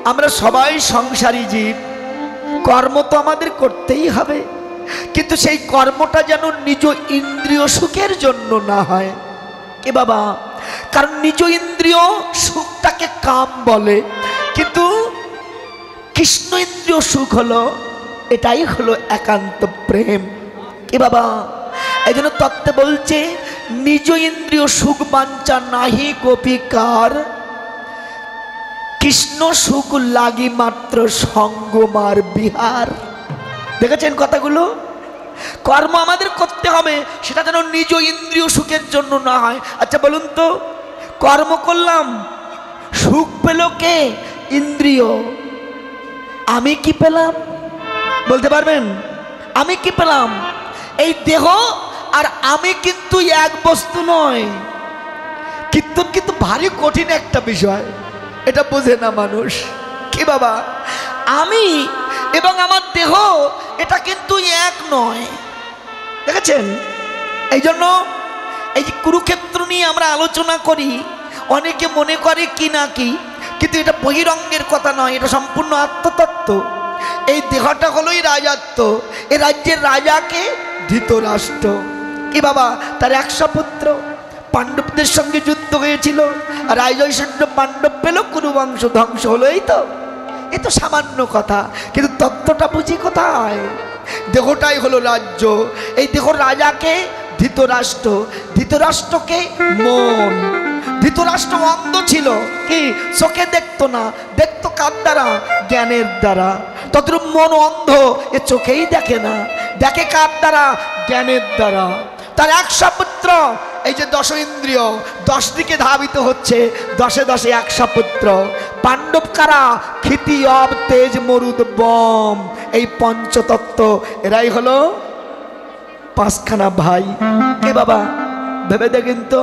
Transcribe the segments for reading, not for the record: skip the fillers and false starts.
আমরা সবাই সংসারী জীব, কর্ম তো আমাদের করতেই হবে, কিন্তু সেই কর্মটা যেন নিজ ইন্দ্রিয় সুখের জন্য না হয়। এ বাবা, কারণ নিজ ইন্দ্রিয় সুখটাকে কাম বলে, কিন্তু কৃষ্ণ ইন্দ্রিয় সুখ হলো, এটাই হলো একান্ত প্রেম। এ বাবা, এই জন্য তত্ত্বে বলছে নিজ ইন্দ্রিয় সুখ বাঞ্ছা নাহি গোপিকার, কৃষ্ণ সুখ লাগি মাত্র সঙ্গমার বিহার। দেখেছেন কথাগুলো? কর্ম আমাদের করতে হবে, সেটা যেন নিজ ইন্দ্রিয় সুখের জন্য না হয়। আচ্ছা বলুন তো, কর্ম করলাম, সুখ পেল কে? ইন্দ্রিয়। আমি কি পেলাম বলতে পারবেন? আমি কি পেলাম? এই দেহ আর আমি কিন্তু এক বস্তু নয়। কীর্তন কিন্তু ভারী কঠিন একটা বিষয়, এটা বোঝে না মানুষ। কি বাবা, আমি এবং আমার দেহ এটা কিন্তু এক নয়। দেখেছেন? এই জন্য এই যে কুরুক্ষেত্র নিয়ে আমরা আলোচনা করি, অনেকে মনে করে কি না কি, কিন্তু এটা বহিরঙ্গের কথা নয়, এটা সম্পূর্ণ আত্মতত্ত্ব। এই দেহটা হলোই রাজাত্ব। এই রাজ্যের রাজাকে ধৃতরাষ্ট্র। কি বাবা, তার 100 পুত্র, পাণ্ডবদের সঙ্গে যুদ্ধ হয়েছিল, আর রাজৈশ্বর্য পাণ্ডব পেল, কুরুবংশ ধ্বংস হলো। এই তো সামান্য কথা, কিন্তু তত্ত্বটা বুঝি কোথায়? দেহটাই হলো রাজ্য। এই দেহ রাজাকে ধৃতরাষ্ট্র, ধৃতরাষ্ট্রকে মন। ধৃতরাষ্ট্র অন্ধ ছিল, কি চোখে দেখতো না, দেখতো কার দ্বারা? জ্ঞানের দ্বারা। তদ্রূপ মন অন্ধ, এ চোখেই দেখে না, দেখে কার দ্বারা? জ্ঞানের দ্বারা। তার 100 পুত্র, এই যে 10 ইন্দ্রিয় 10 দিকে ধাবিত হচ্ছে, 10 10 100 পুত্র। পাণ্ডব কারা? ক্ষিতি অব তেজ মরুদ বম। এই পঞ্চতত্ত্ব, এরাই হলো 5খানা ভাই। কে বাবা, ভেবে দেখেন তো,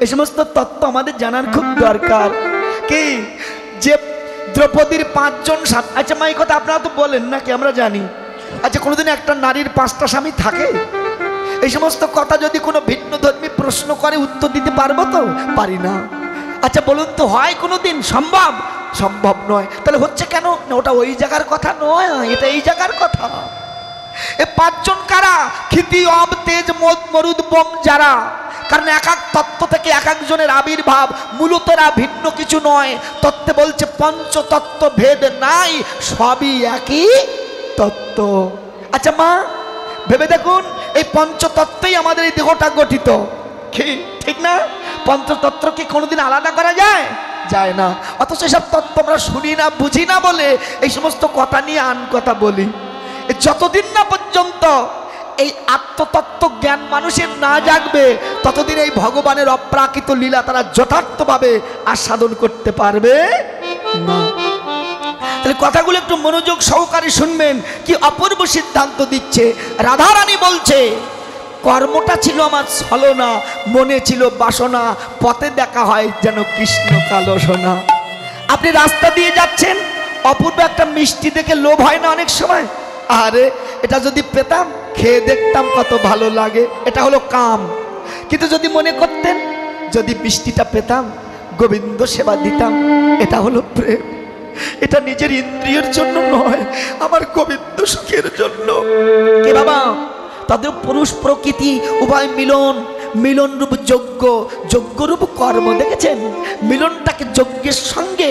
এই সমস্ত তত্ত্ব আমাদের জানার খুব দরকার। কি যে দ্রৌপদীর 5 জন স্বামী, আচ্ছা মা এই কথা আপনারা তো বলেন না কি, আমরা জানি। আচ্ছা কোনোদিন একটা নারীর 5টা স্বামী থাকে? এই সমস্ত কথা যদি কোনো ভিন্ন ধর্মী প্রশ্ন করে, উত্তর দিতে পারবো তো? পারি না। আচ্ছা বলুন তো, হয় কোনোদিন? সম্ভব? সম্ভব নয়। তাহলে হচ্ছে কেন? ওটা ওই জায়গার কথা নয়, এটা এই জায়গার কথা। এ 5 জন কারা? ক্ষিতি অব তেজ মরুদ বোম যারা। কারণ এক এক তত্ত্ব থেকে এক একজনের আবির্ভাব, মূলত এরা ভিন্ন কিছু নয়। তত্ত্বে বলছে পঞ্চতত্ত্ব ভেদ নাই, সবই একই তত্ত্ব। আচ্ছা মা ভেবে দেখুন, এই পঞ্চতত্ত্বই আমাদের এই দেহটা গঠিত, ঠিক না? পঞ্চতত্ত্ব কি কোনোদিন আলাদা করা যায়? যায় না। অথচ এসব তত্ত্ব আমরা শুনি না, বুঝি না বলে এই সমস্ত কথা নিয়ে আন কথা বলি। যতদিন না পর্যন্ত এই আত্মতত্ত্ব জ্ঞান মানুষের না জাগবে, ততদিন এই ভগবানের অপ্রাকৃত লীলা তারা যথার্থভাবে আস্বাদন করতে পারবে না। তাহলে কথাগুলো একটু মনোযোগ সহকারে শুনবেন, কি অপূর্ব সিদ্ধান্ত দিচ্ছে। রাধারানী বলছে, কর্মটা ছিল আমার ছলনা, মনে ছিল বাসনা, পথে দেখা হয় যেন কৃষ্ণ কালো সোনা। আপনি রাস্তা দিয়ে যাচ্ছেন, অপূর্ব একটা মিষ্টি দেখে লোভ হয় না অনেক সময়? আরে এটা যদি পেতাম, খেয়ে দেখতাম কত ভালো লাগে, এটা হলো কাম। কিন্তু যদি মনে করতেন, যদি মিষ্টিটা পেতাম, গোবিন্দ সেবা দিতাম, এটা হলো প্রেম। এটা নিজের ইন্দ্রিয়ের জন্য নয়, আমার গোবিন্দ সুখের জন্য। কে বাবা, তাদের পুরুষ প্রকৃতি উভয় মিলন, মিলন রূপ যজ্ঞ, যজ্ঞ রূপ কর্ম। দেখেছেন? মিলনটাকে যজ্ঞের সঙ্গে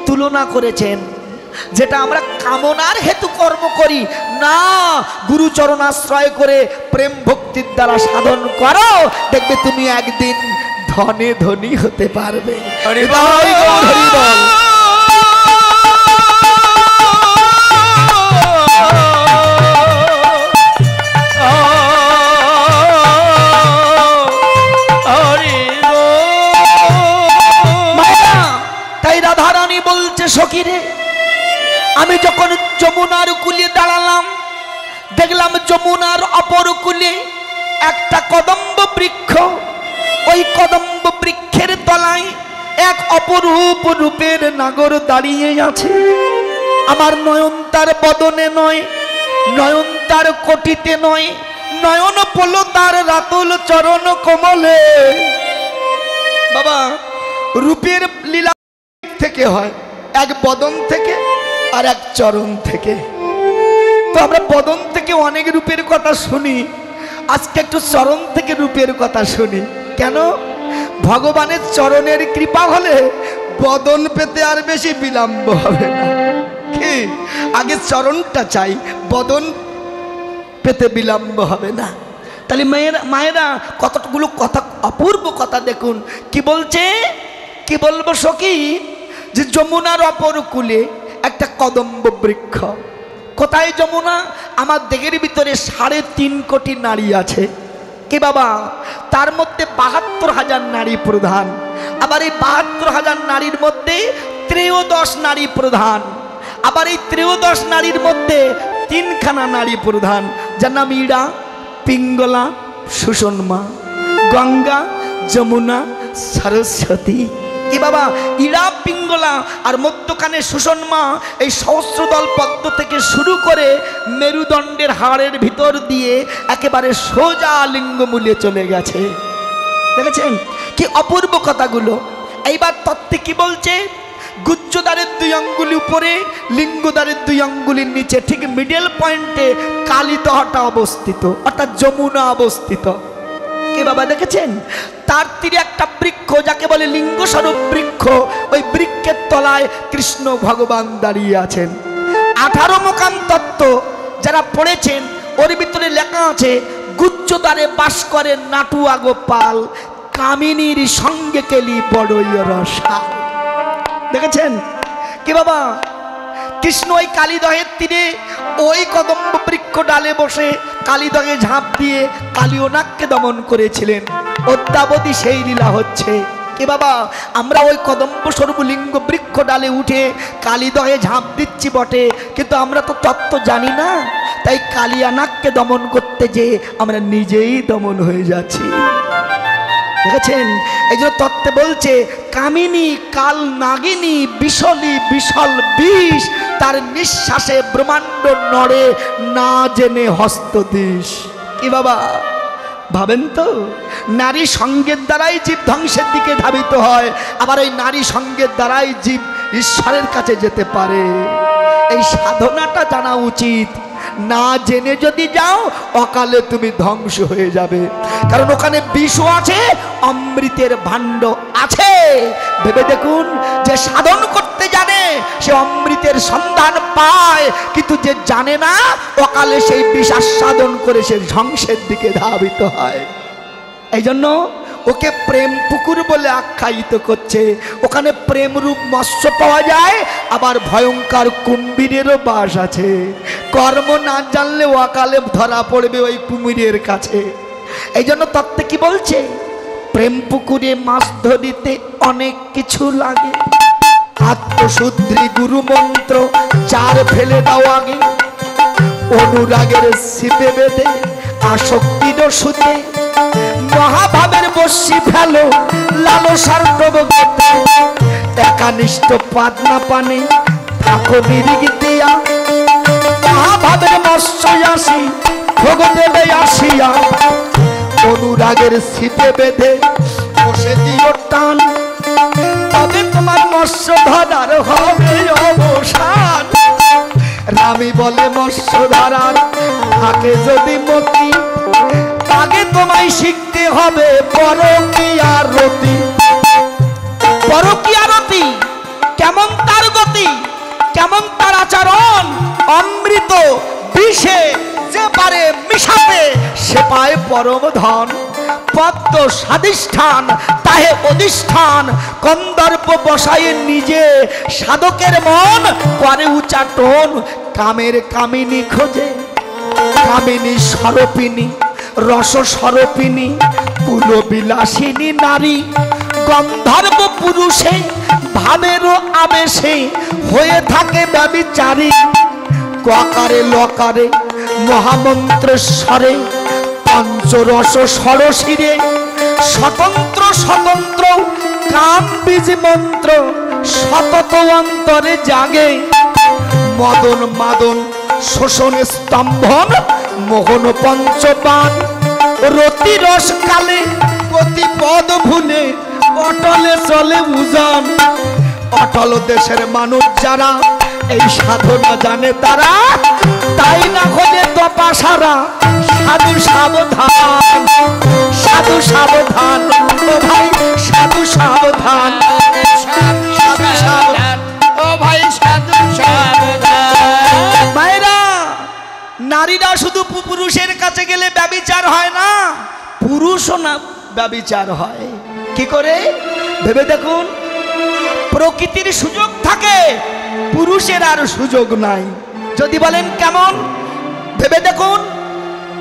তুলনা করেছেন। যেটা আমরা কামনার হেতু কর্ম করি না, গুরুচরণ আশ্রয় করে প্রেম ভক্তির দ্বারা সাধন করো, দেখবে তুমি একদিন ধনে ধনী হতে পারবে। হরি বল, হরি বল। তাই রাধারানী বলছে, সখীরে আমি যখন যমুনার কূলে দাঁড়ালাম, দেখলাম যমুনার অপর কূলে একটা কদম্ব বৃক্ষ। ওই কদম্ব বৃক্ষের তলায় এক অপরূপ রূপের নাগর দাঁড়িয়ে আছে। আমার নয়ন তার বদনে নয়, নয়ন তার কোটিতে নয়, নয়ন পল তার রাতুল চরণ কমলে। বাবা, রূপের লীলা থেকে হয়, এক বদন থেকে আর এক চরণ থেকে। তো আমরা বদন থেকে অনেক রূপের কথা শুনি, আজকে একটু চরণ থেকে রূপের কথা শুনি। কেন? ভগবানের চরণের কৃপা হলে বদন পেতে আর বেশি বিলম্ব হবে না। কি আগে চরণটা চাই, বদন পেতে বিলম্ব হবে না। তাহলে মায়েরা কতগুলো কথা, অপূর্ব কথা দেখুন। কি বলছে, কি বলবো সখী, যে যমুনার অপর কূলে একটা কদম্ব বৃক্ষ। কোথায় যমুনা? আমার দেহের ভিতরে 3.5 কোটি নারী আছে। কি বাবা? তার মধ্যে 72,000 নারী প্রধান। আবার এই 72,000 নারীর মধ্যে 13 নারী প্রধান। আবার এই 13 নারীর মধ্যে 3খানা নারী প্রধান, যার নাম ইড়া, পিঙ্গলা, সুষমা, গঙ্গা, যমুনা, সরস্বতী। কি বাবা? ইড়া, পিঙ্গলা আর মধ্যখানে সুষমা, এই সহস্রদল পদ্ম থেকে শুরু করে মেরুদণ্ডের হাড়ের ভিতর দিয়ে একেবারে সোজা লিঙ্গমূলে চলে গেছে। দেখেছেন কি অপূর্ব কথাগুলো। এইবার তত্ত্বে কি বলছে? গুজ্জদ্বারের 2 আঙ্গুলি উপরে, লিঙ্গদ্বারের 2 আঙ্গুলির নিচে, ঠিক মিডল পয়েন্টে কালিতহটা অবস্থিত, অর্থাৎ যমুনা অবস্থিত। কি বাবা দেখেছেন? তার তীরে একটা বৃক্ষ, যাকে বলে লিঙ্গস্বরূপ বৃক্ষ। ওই বৃক্ষের তলায় কৃষ্ণ ভগবান দাঁড়িয়ে আছেন। 18 মোকাম তত্ত্ব যারা পড়েছেন, ওর ভিতরে লেখা আছে, গুজ্জদ্বারে বাস করে নাটুয়া গোপাল, কামিনীর সঙ্গে কেলি বড়ই রসাল। দেখেছেন কি বাবা? কৃষ্ণ ওই কালীদহের তীরে ওই কদম্ব বৃক্ষ ডালে বসে কালীদহে ঝাঁপ দিয়ে কালিয়নাগকে দমন করেছিলেন। অদ্যাবধি সেই লীলা হচ্ছে। কি বাবা? আমরা ওই কদম্ব স্বরূপ লিঙ্গ বৃক্ষ ডালে উঠে কালীদহে ঝাঁপ দিচ্ছি বটে, কিন্তু আমরা তো তত্ত্ব জানি না। তাই কালিয়ানাগকে দমন করতে যে আমরা নিজেই দমন হয়ে যাচ্ছি। দেখেছেন? এই জন্য তত্ত্বে বলছে, কামিনী কাল নাগিনী বিশলী বিশল বিষ, তার নিঃশ্বাসে ব্রহ্মাণ্ড নড়ে, না জেনে হস্তদিশ। কি বাবা ভাবেন তো? নারী সঙ্গের দ্বারাই জীব ধ্বংসের দিকে ধাবিত হয়, আবার এই নারী সঙ্গের দ্বারাই জীব ঈশ্বরের কাছে যেতে পারে। এই সাধনাটা জানা উচিত। না জেনে যদি যাও, অকালে তুমি ধ্বংস হয়ে যাবে। কারণ ওখানে বিষও আছে, অমৃতের ভাণ্ড আছে। ভেবে দেখুন, যে সাধন করতে জানে সে অমৃতের সন্ধান পায়, কিন্তু যে জানে না, অকালে সেই বিষ আস্বাদন করে সে ধ্বংসের দিকে ধাবিত হয়। এই জন্য ওকে প্রেম পুকুর বলে আখ্যায়িত করছে। ওখানে প্রেমরূপ মৎস্য পাওয়া যায়, আবার ভয়ঙ্কর কুম্ভীরেরও বাস আছে। কর্ম না জানলে অকালে ধরা পড়বে ওই কুমিরের কাছে। এই জন্য তত্ত্বে কি বলছে? প্রেম পুকুরে মাছ ধরিতে অনেক কিছু লাগে, আত্মশুদ্ধি গুরু মন্ত্র 4 ফেলে দাও আগে, অনুরাগের ছিপে বেঁধে আসক্তির সুতে, মহাভাবের বর্ষি ফেলো লালসার প্রবগতে, একানিষ্ঠ পাদনা পানে থাকো নিরিগ দিয়া, মহাভাবের মৎস্য আসি ভোগ দেবে আসিয়া, অনুরাগের ছিপে বেঁধে বসে দিও টান, তবে তোমার মৎস্য ধরার হবে অবসান। রামি বলে মৎস্য ধরার থাকে যদি মতি, আগে তোমায় শিখতে হবে পরকীয়া রতি। পরকীয়া রতি কেমন তার গতি, কেমন তার আচরণ? অমৃত বিষে যে পারে মিশাতে, সে পায় পরম ধন। পদ্ম স্বাধিষ্ঠান তাহে অধিষ্ঠান, কন্দর্প বসায় নিজে, সাধকের মন করে উচ্চাটন। কামের কামিনী খোঁজে, কামিনী স্বরূপিনী, রস স্বরূপিনী, কুলবিলাসিনী নারী, গন্ধর্ব পুরুষে ভাবেরও আবেশে হয়ে থাকে ব্যভিচারী। ককারে লকারে মহামন্ত্রেশ্বরে, পঞ্চরস সরসিরে, স্বতন্ত্র স্বতন্ত্র কাম বীজ মন্ত্র সতত অন্তরে জাগে। মদন মাদন শোষণ স্তম্ভন মোহন পঞ্চপান, রতি রস কালে প্রতি পদ ভুলে অটলে চলে উজান। অটল দেশের মানুষ যারা এই সাধনা জানে তারা, তাই না খোঁজে তপাসারা। সাধু সাবধান, সাধু সাবধান, ও ভাই সাধু সাবধান, সাধু সাবধান, ও ভাই সাধু সাবধান। মায়েরা, নারীরা শুধু পুরুষের কাছে গেলে ব্যভিচার হয় না, পুরুষও না ব্যভিচার হয়। কি করে ভেবে দেখুন, প্রকৃতির সুযোগ থাকে, পুরুষের আর সুযোগ নাই। যদি বলেন কেমন, ভেবে দেখুন,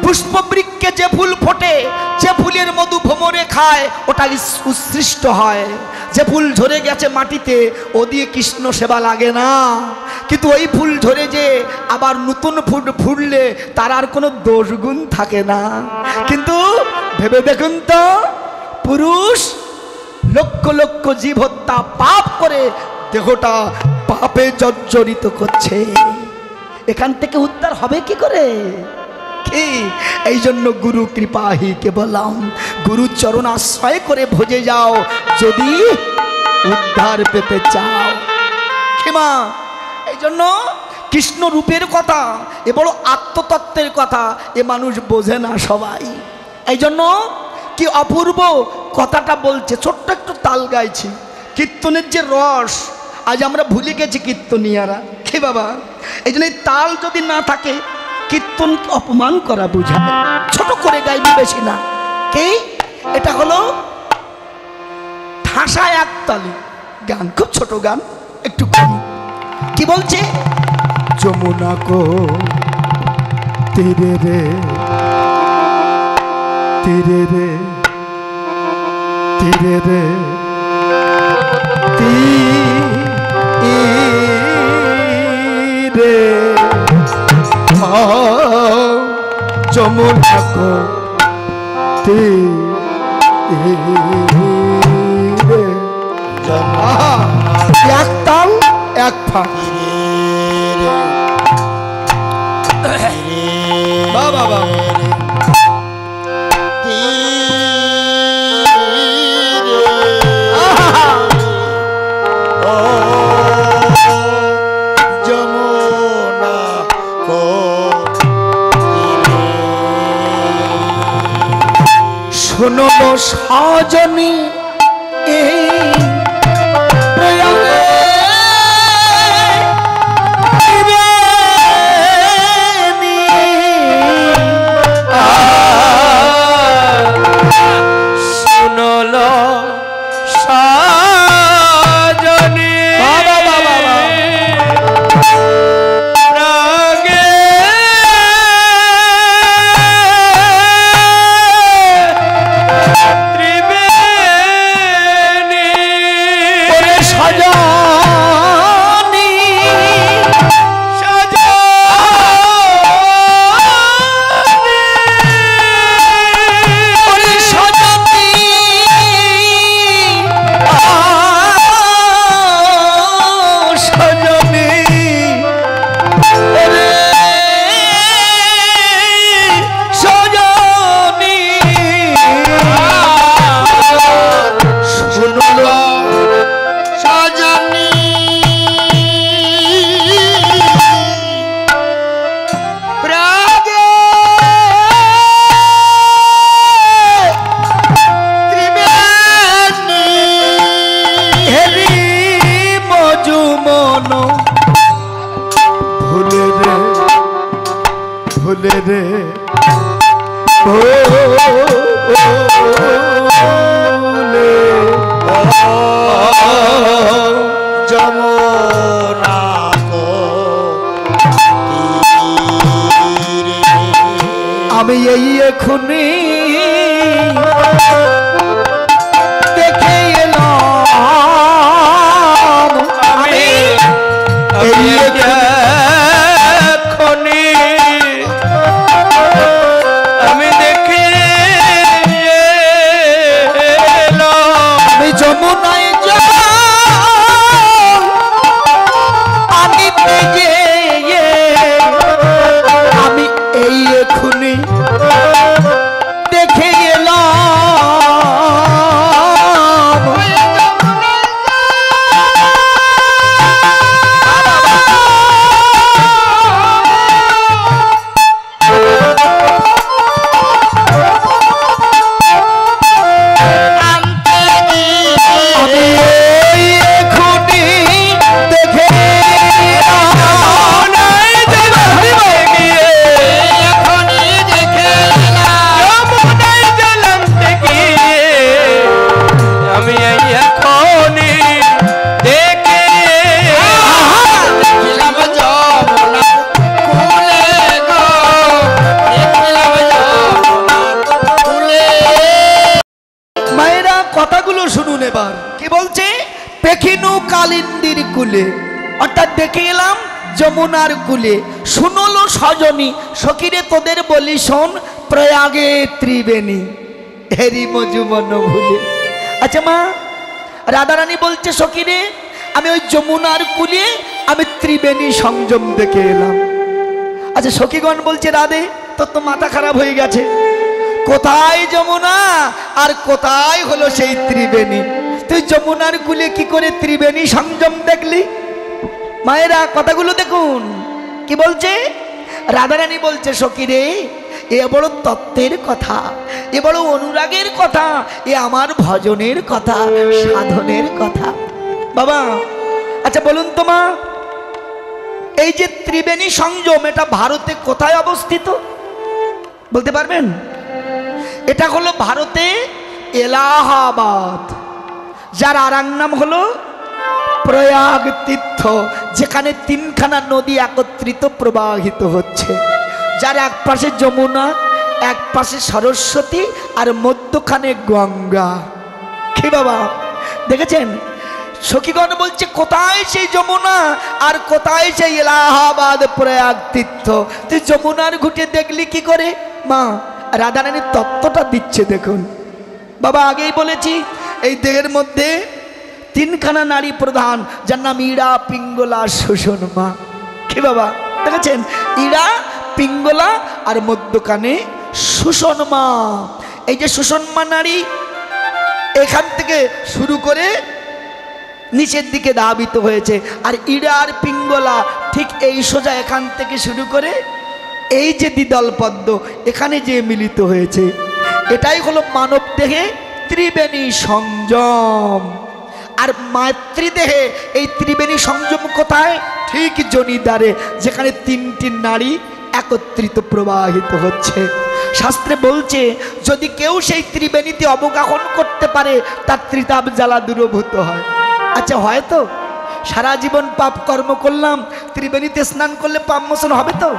পুষ্পবৃক্ষে যে ফুল ফোটে, যে ফুলের মধু ভ্রমরে খায় ওটা উৎসৃষ্ট হয়। যে ফুল ঝরে গেছে মাটিতে, ও দিয়ে কৃষ্ণ সেবা লাগে না। কিন্তু ওই ফুল ঝরে যে আবার নতুন ফুল ফুটলে তার আর কোনো দোষ গুণ থাকে না। কিন্তু ভেবে দেখুন তো, পুরুষ লক্ষ লক্ষ জীব হত্যা পাপ করে দেহটা পাপে জর্জরিত করছে, এখান থেকে উদ্ধার হবে কি করে? কি এই জন্য গুরু কৃপাহি কে বললাম, গুরু চরণ আশ্রয় করে ভজে যাও যদি উদ্ধার পেতে চাও। ক্ষমা, এই জন্য কৃষ্ণ রূপের কথা, এ বড় আত্মতত্ত্বের কথা, এ মানুষ বোঝে না সবাই। এই জন্য কি অপূর্ব কথাটা বলছে, ছোট্ট একটু তাল গাইছি, কীর্তনের যে রস আজ আমরা ভুলে গেছি কীর্তনিয়ারা। হে বাবা, এই জন্য তাল যদি না থাকে কীর্তন অপমান করা বোঝায়। ছোট করে গাইবি, বেশি না। কি এটা হলো ঠাসা একতালি গান, খুব ছোট গান, একটু কম। কি বলছে, যমুনা কো তীরে রে, তীরে রে, তীরে রে, তীরে যমুনা কো তীরে, এক তাল এক ফাঁক। বাবা বাবা, শোনো সজনী এই প্রয়াগে শুনলো সজনী বাবা বাবা রাগে ত্রিবেণী ওরে সজনী, ওরে সজনী, সজনী, ওরে সজনী, শুনলো সজনী প্রাগে ত্রিবেণী হেরি মজুমন ভুলে রে, ভুলে রে, ভুলে যমুনা কো তীরে। আমি এই এখুনি দেখে এলাম, আমি এই এখনি আমি দেখে এলাম, আমি যমুনায় যাই, আমি পেয়ে আমি এই এখুনি দেখে এলাম। এবার কি বলছে, পেখিনু কালিন্দির কুলে, অর্থাৎ দেখে এলাম যমুনার কুলে। শুনলো সজনী সখীরে তোদের বলি শোন, প্রয়াগে ত্রিবেণী হেরি মজুমন ভুলে। আচ্ছা মা, রাধারানী বলছে সখীরে আমি ওই যমুনার কুলে আমি ত্রিবেণী সংযম দেখে এলাম। আচ্ছা সখীগণ বলছে রাধে তোর তো মাথা খারাপ হয়ে গেছে, কোথায় যমুনা আর কোথায় হলো সেই ত্রিবেণী? তুই যমুনার কুলে কি করে ত্রিবেণী সংযম দেখলি? মায়েরা কথাগুলো দেখুন কি বলছে। রাধারানী বলছে সখীরে এ বড় তত্ত্বের কথা, এ বড় অনুরাগের কথা, এ আমার ভজনের কথা, সাধনের কথা। বাবা আচ্ছা বলুন তো মা, এই যে ত্রিবেণী সংযম এটা ভারতে কোথায় অবস্থিত বলতে পারবেন? এটা হলো ভারতে এলাহাবাদ, যার আরেক নাম হলো প্রয়াগ তীর্থ, যেখানে তিনখানা নদী একত্রিত প্রবাহিত হচ্ছে, যার এক পাশে যমুনা, এক পাশে সরস্বতী, আর মধ্যখানে গঙ্গা। কি বাবা দেখেছেন? সখীগণ বলছে কোথায় সেই যমুনা আর কোথায় সেই এলাহাবাদ প্রয়াগ তীর্থ? তুই যমুনার ঘুটে দেখলি কি করে? মা রাধারানীর তত্ত্বটা দিচ্ছে দেখুন। বাবা আগেই বলেছি এই দেহের মধ্যে তিনখানা নারী প্রধান, যার নাম ইড়া, পিঙ্গলা, সুষমা। কি বাবা দেখেছেন? ইড়া, পিঙ্গলা আর মধ্যখানে সুষমা। এই যে সুষমা নারী এখান থেকে শুরু করে নিচের দিকে ধাবিত হয়েছে, আর ইড়া আর পিঙ্গলা ঠিক এই সোজা এখান থেকে শুরু করে এই যে দ্বিদল পদ্ম এখানে যে মিলিত হয়েছে, এটাই হলো মানব দেহে ত্রিবেণী সংযম। আর মাতৃদেহে এই ত্রিবেণী সংযম কোথায়? ঠিক জনিদ্বারে, যেখানে তিনটি নারী একত্রিত প্রবাহিত হচ্ছে। শাস্ত্রে বলছে যদি কেউ সেই ত্রিবেণীতে অবগাহন করতে পারে তার ত্রিতাপ জ্বালা দূরভূত হয়। আচ্ছা হয়তো সারা জীবন পাপ কর্ম করলাম, ত্রিবেণীতে স্নান করলে পাপ মোচন হবে তো?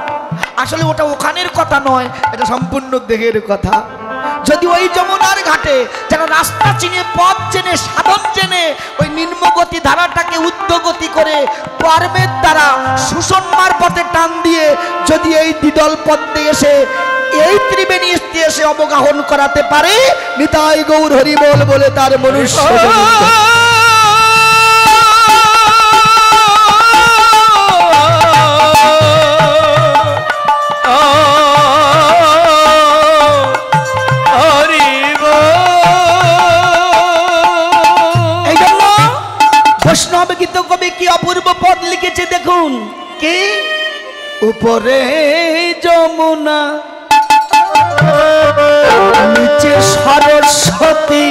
আসলে ওটা ওখানের কথা নয়, এটা সম্পূর্ণ দেহের কথা। যদি ওই যমুনার ঘাটে যেন রাস্তা চিনে, পথ জেনে, সাধন জেনে ওই নিম্নগতি ধারাটাকে ঊর্ধ্বগতি করে কর্মের দ্বারা সুষমার পথে টান দিয়ে যদি এই দ্বিদল পথে এসে এই ত্রিবেণী এসে অবগাহন করাতে পারে, নিতাই গৌর হরি বল বলে তার মনুষ্য বৈষ্ণব গীত কবি কি অপূর্ব পদ লিখেছে দেখুন। কি উপরে যমুনা, নিচে সরস্বতী,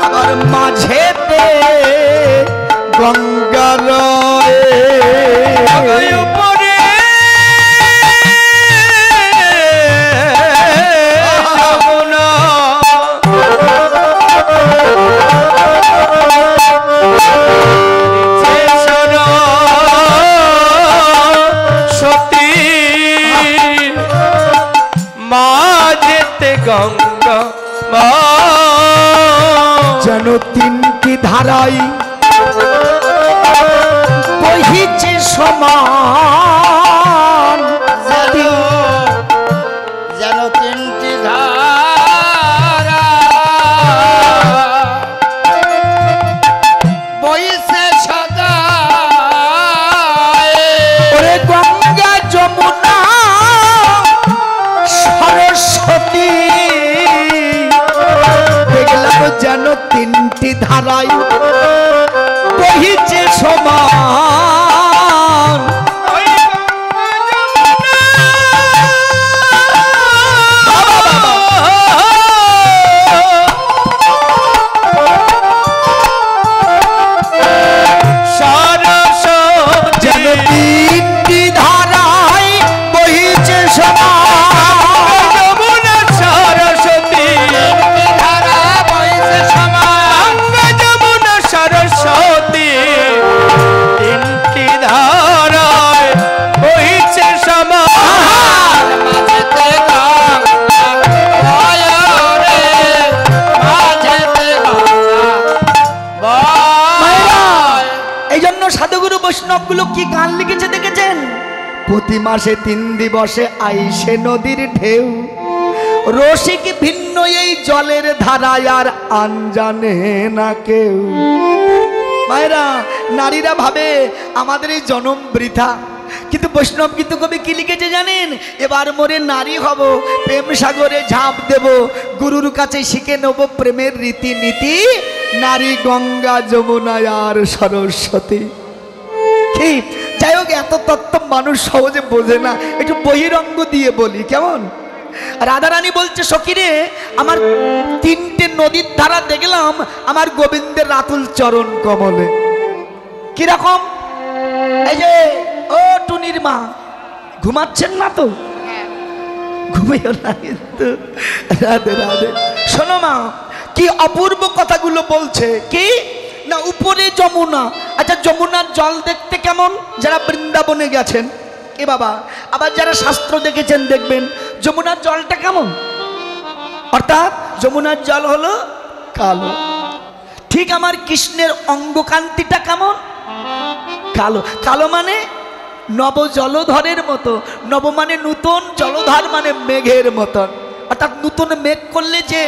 আবার মাঝেতে গঙ্গা রয়ে, উপরে যমুনা, গঙ্গা যেন তিনটি ধারাই বহিছে সমান, যেন তিনটি ধারা বইছে সদা। ওরে গঙ্গা যমুনা সরস্বতী, দেখলাম যেন তিনটি ধারাই বহিছে সমান। যেন তিনটি ধারাই বহিছে সমান, যমুনা সরস্বতী ধারা বইছে সমান, যমুনা সরস্বতী তিনটি গান লিখেছে দেখেছেন, প্রতি মাসে 3 দিবসে আইসে নদীর ঢেউ, রসিক ভিন্ন এই জলের ধারায় আর আনজানে না কেউ। মায়েরা, নারীরা ভাবে আমাদের এই জনম বৃথা, কিন্তু বৈষ্ণব কিন্তু কবি কি লিখেছে জানেন? এবার মোরে নারী হব, প্রেম সাগরে ঝাঁপ দেব, গুরুর কাছে শিখে নেব প্রেমের রীতিনীতি, নারী গঙ্গা যমুনা আর সরস্বতী। কি যাই হোক, এত তত্ত্ব মানুষ সহজে বোঝে না, একটু বহিরঙ্গ দিয়ে বলি কেমন? রাধারানী বলছে, সখীরে আমার 3টে নদীর ধারা দেখলাম আমার গোবিন্দের রাতুল চরণ কমলে। কিরকম? এই যে ও টুনির মা, ঘুমাচ্ছেন না তো? ঘুমিও না কিন্তু। রাধে রাধে। শোনো মা, কি অপূর্ব কথাগুলো বলছে। কি না, উপরে যমুনা। আচ্ছা, যমুনার জল দেখতে কেমন? যারা বৃন্দাবনে গেছেন এ বাবা, আবার যারা শাস্ত্র দেখেছেন দেখবেন যমুনার জলটা কেমন, অর্থাৎ যমুনার জল হলো কালো। ঠিক আমার কৃষ্ণের অঙ্গকান্তিটা কেমন? কালো। কালো মানে নব জলধরের মতো, নব মানে নূতন, জলধর মানে মেঘের মতন, অর্থাৎ নূতন মেঘ করলে যে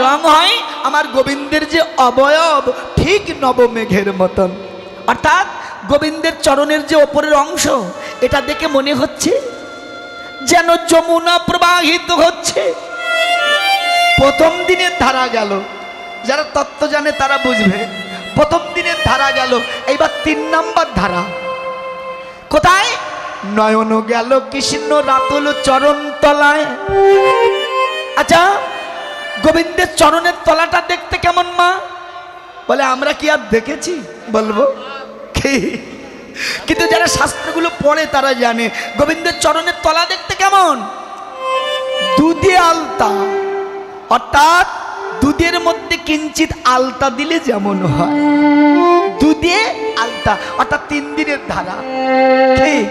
রং হয়, আমার গোবিন্দের যে অবয়ব ঠিক নব মেঘের মতন। অর্থাৎ গোবিন্দের চরণের যে ওপরের অংশ, এটা দেখে মনে হচ্ছে যেন যমুনা প্রবাহিত হচ্ছে। প্রথম দিনের ধারা গেল, যারা তত্ত্ব জানে তারা বুঝবে। প্রথম দিনের ধারা গেল, এইবার 3 নম্বর ধারা কোথায়? নয়ন গেল কৃষ্ণ রাতুল চরণ তলায়। আচ্ছা, গোবিন্দের চরণের তলাটা দেখতে কেমন মা? বলে আমরা কি আর দেখেছি? বলবো কি, কিন্তু যারা শাস্ত্রগুলো পড়ে তারা জানে গোবিন্দের চরণের তলা দেখতে কেমন? দুধে আলতা, অর্থাৎ দুধের মধ্যে কিঞ্চিত আলতা দিলে যেমন হয়, দুধে আলতা, অর্থাৎ 3 দিনের ধারা। ঠিক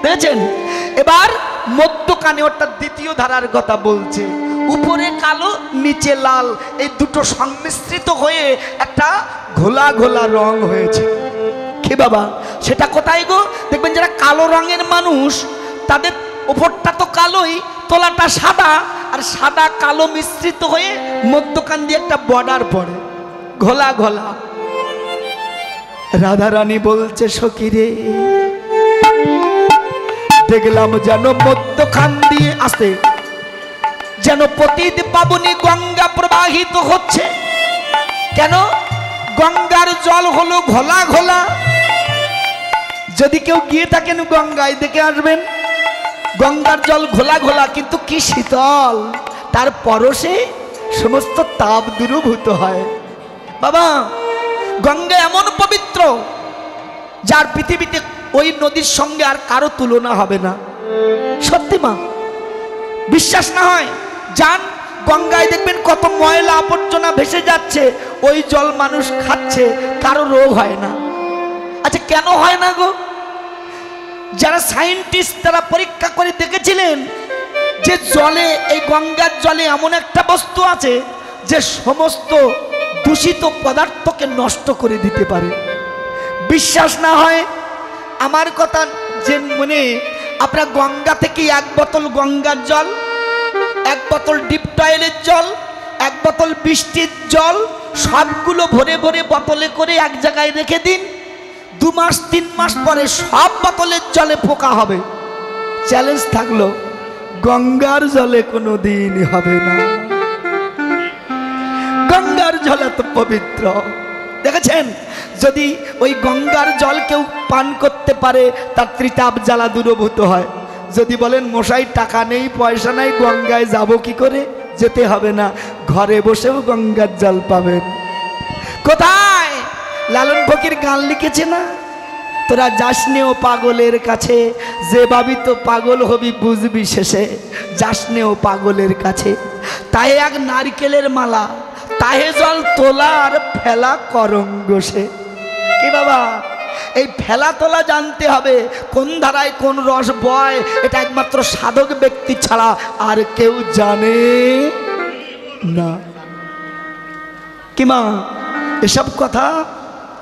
দেখেছেন? এবার মধ্যখানে, অর্থাৎ দ্বিতীয় ধারার কথা বলছে। উপরে কালো, নিচে লাল, এই দুটো সংমিশ্রিত হয়ে একটা ঘোলা ঘোলা রং হয়েছে। কি বাবা, সেটা কোথায় গো? দেখবেন যারা কালো রঙের মানুষ, তাদের উপরটা তো কালোই, তলাটা সাদা, আর সাদা কালো মিশ্রিত হয়ে মধ্যখান দিয়ে একটা বর্ডার পড়ে, ঘোলা ঘোলা। রাধারানী বলছে, সখীরে দেখলাম যেন মধ্যখান দিয়ে আসে, যেন পতিত পাবনী গঙ্গা প্রবাহিত হচ্ছে। কেন? গঙ্গার জল হলো ঘোলা ঘোলা। যদি কেউ গিয়ে থাকেন গঙ্গায়, দেখে আসবেন গঙ্গার জল ঘোলা ঘোলা, কিন্তু কি শীতল, তার পরশে সমস্ত তাপ দূরীভূত হয়। বাবা, গঙ্গা এমন পবিত্র, যার পৃথিবীতে ওই নদীর সঙ্গে আর কারো তুলনা হবে না। সত্যি মা, বিশ্বাস না হয় যান গঙ্গায়, দেখবেন কত ময়লা আবর্জনা ভেসে যাচ্ছে, ওই জল মানুষ খাচ্ছে, কারো রোগ হয় না। আচ্ছা, কেন হয় না গো? যারা সায়েন্টিস্ট তারা পরীক্ষা করে দেখেছিলেন যে জলে, এই গঙ্গার জলে এমন একটা বস্তু আছে যে সমস্ত দূষিত পদার্থকে নষ্ট করে দিতে পারে। বিশ্বাস না হয় আমার কথা যে মনে, আপনার গঙ্গা থেকে 1 বোতল গঙ্গার জল, 1 বোতল ডিপ টয়েলের জল, 1 বোতল বৃষ্টির জল, সবগুলো ভরে ভরে বোতলে করে এক জায়গায় রেখে দিন। 2 মাস 3 মাস পরে সব বোতলের জলে পোকা হবে। চ্যালেঞ্জ থাকলো, গঙ্গার জলে কোনো দিন হবে না। গঙ্গার জল এত পবিত্র। দেখেছেন, যদি ওই গঙ্গার জল কেউ পান করতে পারে, তার ত্রিতাপ জ্বালা দূরীভূত হয়। যদি বলেন মশাই টাকা নেই, পয়সা নাই, গঙ্গায় যাব কি করে? যেতে হবে না, ঘরে বসেও গঙ্গার জল পাবেন। কোথায়? লালন ফকির গান লিখেছে না, তোরা যাসনে ও পাগলের কাছে, যে ভাবি তো পাগল হবি বুঝবি শেষে, যাসনে ও পাগলের কাছে। তাহে এক নারকেলের মালা, তাহে জল তোলা আর ফেলা করঙ্গসে। কি বাবা, এই ফেলা তোলা জানতে হবে, কোন ধারায় কোন রস বয়, এটা একমাত্র সাধক ব্যক্তি ছাড়া আর কেউ জানে না। কি মা, এসব কথা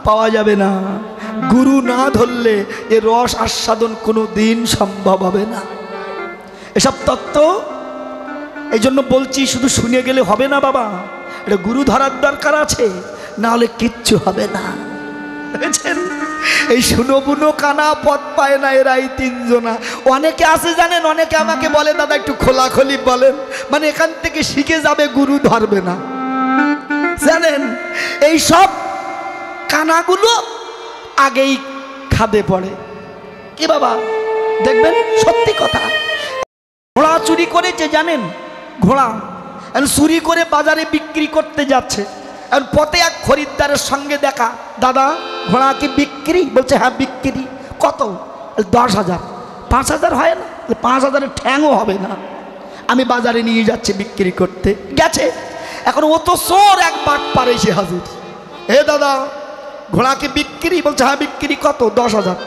পাওয়া যাবে না। গুরু না ধরলে এ রস আস্বাদন কোনো দিন সম্ভব হবে না। এসব তত্ত্ব এই জন্য বলছি, শুধু শুনে গেলে হবে না বাবা, এটা গুরু ধরার দরকার আছে, না হলে কিচ্ছু হবে না। দেখেছেন, এই শুনো বুনো কানা পথ পায় না, এরা এই তিনজনা। অনেকে আছে জানেন, অনেকে আমাকে বলে দাদা একটু খোলাখলি বলেন, মানে এখান থেকে শিখে যাবে, গুরু ধরবে না। জানেন, এই সব কানাগুলো আগেই খাদে পড়ে। কি বাবা দেখবেন, সত্যি কথা। ঘোড়া চুরি করেছে জানেন, ঘোড়া চুরি করে বাজারে বিক্রি করতে যাচ্ছে। পথে এক খরিদ্দারের সঙ্গে দেখা, দাদা ঘোড়া কি বিক্রি? বলছে হ্যাঁ বিক্রি। কত? 10,000। 5,000 হয় না? 5,000-এর ঠ্যাংও হবে না, আমি বাজারে নিয়ে যাচ্ছি বিক্রি করতে। গেছে, এখন ও তো চোর, এক বাট পারে এসে হাজির। হে দাদা ঘোড়া কি বিক্রি? বলছে হ্যাঁ বিক্রি। কত? 10,000।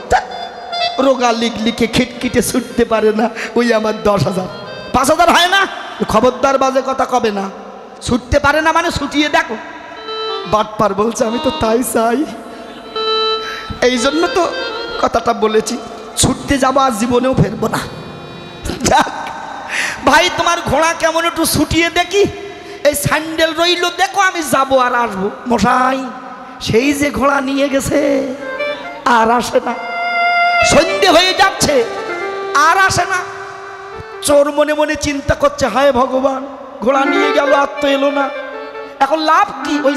রোগা লিখে খিটখিটে ছুটতে পারে না, ওই আমার 10,000। 5,000 হয় না? খবরদার বাজে কথা কবে না। ছুটতে পারে না মানে ছুটিয়ে দেখো। বাটপার বলছে আমি তো তাই চাই, এই জন্য তো কথাটা বলেছি, ছুটতে যাবো আর জীবনেও ফেরবো না। যাক ভাই, তোমার ঘোড়া কেমন একটু ছুটিয়ে দেখি, এই স্যান্ডেল রইল দেখো, আমি যাবো আর আসবো। মশাই সেই যে ঘোড়া নিয়ে গেছে আর আসে না, সন্ধে হয়ে যাচ্ছে আর আসে না। চোর মনে মনে চিন্তা করছে, হায় ভগবান, ঘোড়া নিয়ে গেল আর তো এলো না, এখন লাভ কি? ওই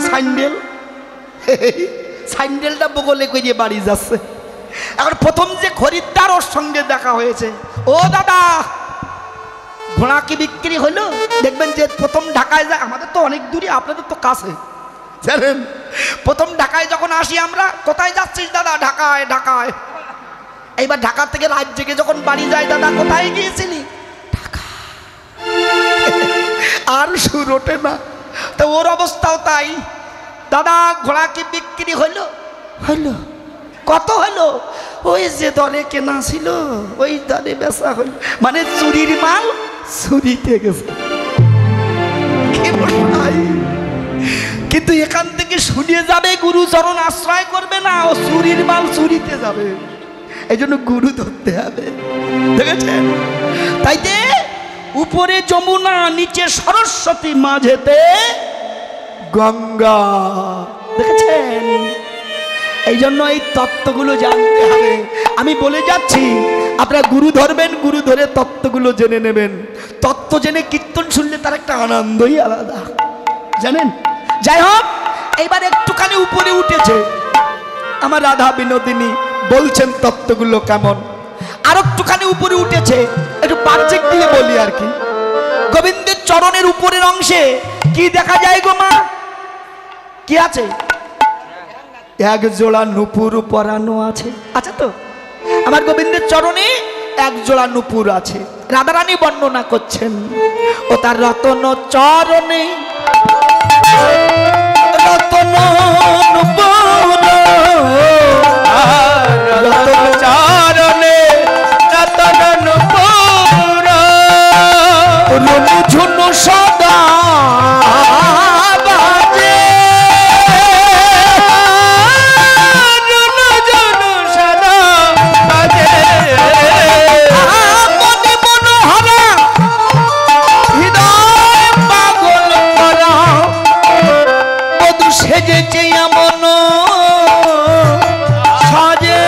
স্যান্ডেলটা বগলে করিয়ে বাড়ি যাচ্ছে। এখন প্রথম যে খরিদ্দার, ওর সঙ্গে দেখা হয়েছে। ও দাদা ঘোড়া কি বিক্রি হলো? দেখবেন যে প্রথম ঢাকায় যায়, আমাদের তো অনেক দূরে, আপনাদের তো কাছে জানেন। প্রথম ঢাকায় যখন আসি আমরা, কোথায় যাচ্ছিস দাদা? ঢাকায়। ঢাকায়। এইবার ঢাকা থেকে রাত জেগে যখন বাড়ি যায়, দাদা কোথায় গিয়েছিলি? ঢাকা। আর সুর ওঠে না। তো ওর অবস্থাও তাই। দাদা ঘোড়া কি বিক্রি হলো? হলো। কত হলো? ওই যে দরে কেনা ছিল ওই দরে বেচা হলো। মানে চুরির মাল চুরিতে গেছে। কিন্তু এখান থেকে শুনিয়ে যাবে, গুরুচরণ আশ্রয় করবে না, ও চুরির মাল চুরিতে যাবে। এই জন্য গুরু ধরতে হবে, দেখেছেন? তাইতে উপরে যমুনা, নিচে সরস্বতী, মাঝেতে গঙ্গা, দেখেছেন? এই জন্য এই তত্ত্বগুলো জানতে হবে। আমি বলে যাচ্ছি, আপনারা গুরু ধরবেন, গুরু ধরে তত্ত্বগুলো জেনে নেবেন। তত্ত্ব জেনে কীর্তন শুনলে তার একটা আনন্দই আলাদা, জানেন? যাই হোক, এইবার একটুখানি উপরে উঠেছে আমার রাধা বিনোদিনী, বলছেন তত্ত্বগুলো কেমন। আর একটুখানি উপরে উঠেছে, একটু বাহ্যিক দিয়ে বলি আর কি। গোবিন্দের চরণের উপরের অংশে কি দেখা যায় গো মা? কি আছে? এক জোড়া নুপুর পরানো আছে। আচ্ছা তো, আমার গোবিন্দের চরণে এক জোড়া নুপুর আছে। রাধারানী বর্ণনা করছেন, ও তার রতন চরণে রতন নুপুর, রতন চরণে রতন নুপুর, রুনু ঝুনু সদা বাজে, রুনু ঝুনু সদা বাজে, মনে মনোহরা হৃদয় পাগল করা, বধূ সেজেছে এমন সাজে।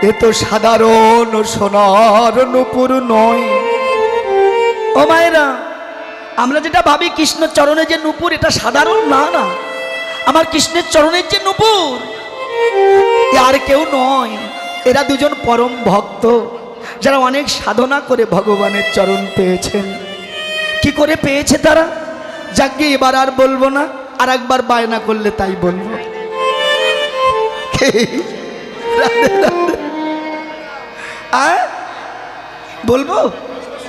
এ তো সাধারণ সোনার নূপুর নয়। ও মায়েরা, আমরা যেটা ভাবি কৃষ্ণ চরণে যে নূপুর, এটা সাধারণ না। না, আমার কৃষ্ণের চরণের যে নূপুর, এ আর কেউ নয়। এরা দুজন পরম ভক্ত, যারা অনেক সাধনা করে ভগবানের চরণ পেয়েছেন। কি করে পেয়েছে তারা? যাকে এবার আর বলবো না, আর একবার বায়না করলে তাই বলবো। বলবো?